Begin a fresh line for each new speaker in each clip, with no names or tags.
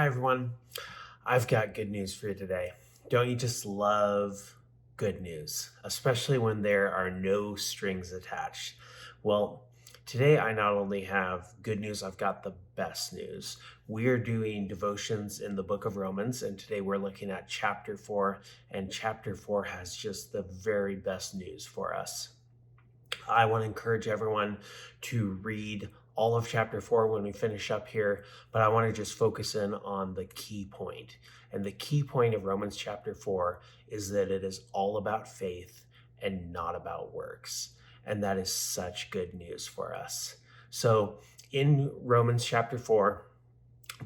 Hi, everyone. I've got good news for you today. Don't you just love good news, especially when there are no strings attached? Well, today I not only have good news, I've got the best news. We're doing devotions in the book of Romans, and today we're looking at chapter 4, and chapter 4 has just the very best news for us. I want to encourage everyone to read all of chapter 4 when we finish up here, but I want to just focus in on the key point. And the key point of Romans chapter 4 is that it is all about faith and not about works. And that is such good news for us. So in Romans chapter 4,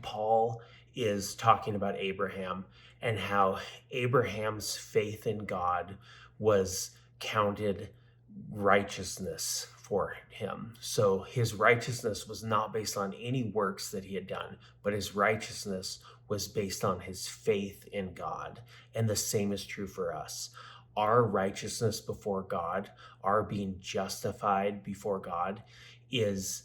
Paul is talking about Abraham and how Abraham's faith in God was counted righteousness for him. So his righteousness was not based on any works that he had done, but his righteousness was based on his faith in God. And the same is true for us. Our righteousness before God, our being justified before God, is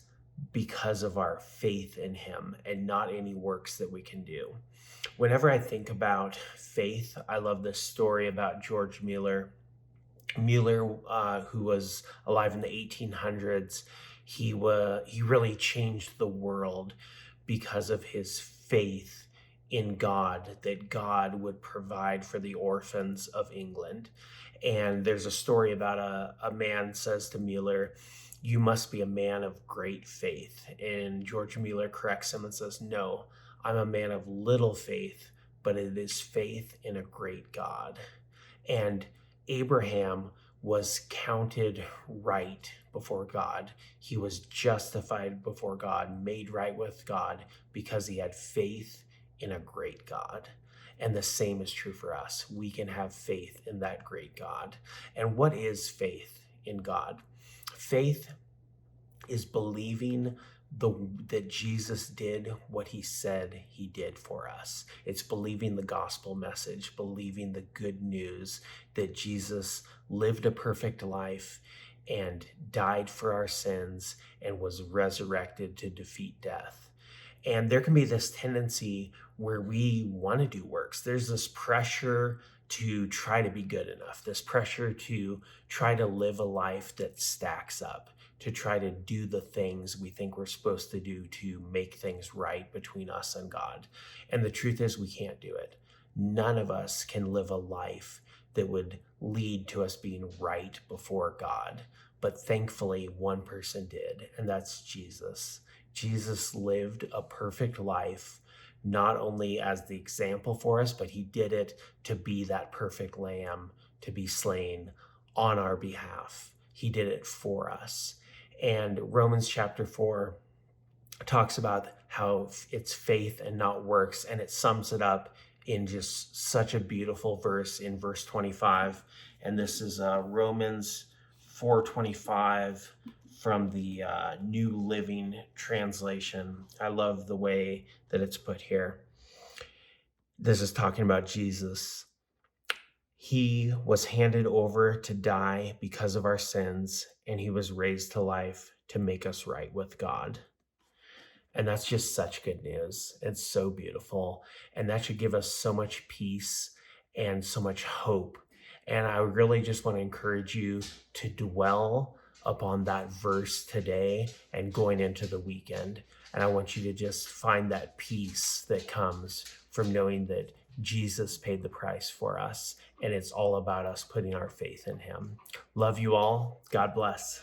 because of our faith in him and not any works that we can do. Whenever I think about faith, I love this story about George Mueller, who was alive in the 1800s. He really changed the world because of his faith in God, that God would provide for the orphans of England. And there's a story about a man says to Mueller, "You must be a man of great faith." And George Mueller corrects him and says, "No, I'm a man of little faith, but it is faith in a great God." And Abraham was counted right before God. He was justified before God, made right with God because he had faith in a great God. And the same is true for us. We can have faith in that great God. And what is faith in God? Faith is believing that Jesus did what he said he did for us. It's believing the gospel message, believing the good news that Jesus lived a perfect life and died for our sins and was resurrected to defeat death. And there can be this tendency where we want to do works. There's this pressure to try to be good enough, this pressure to try to live a life that stacks up, to try to do the things we think we're supposed to do to make things right between us and God. And the truth is, we can't do it. None of us can live a life that would lead to us being right before God. But thankfully, one person did, and that's Jesus. Jesus lived a perfect life, not only as the example for us, but he did it to be that perfect lamb to be slain on our behalf. He did it for us. And Romans chapter 4 talks about how it's faith and not works, and it sums it up in just such a beautiful verse in verse 25. And this is Romans 4:25 from the New Living Translation. I love the way that it's put here. This is talking about Jesus. He was handed over to die because of our sins, and he was raised to life to make us right with God. And that's just such good news. It's so beautiful. And that should give us so much peace and so much hope. And I really just want to encourage you to dwell upon that verse today and going into the weekend. And I want you to just find that peace that comes from knowing that Jesus paid the price for us. And it's all about us putting our faith in him. Love you all. God bless.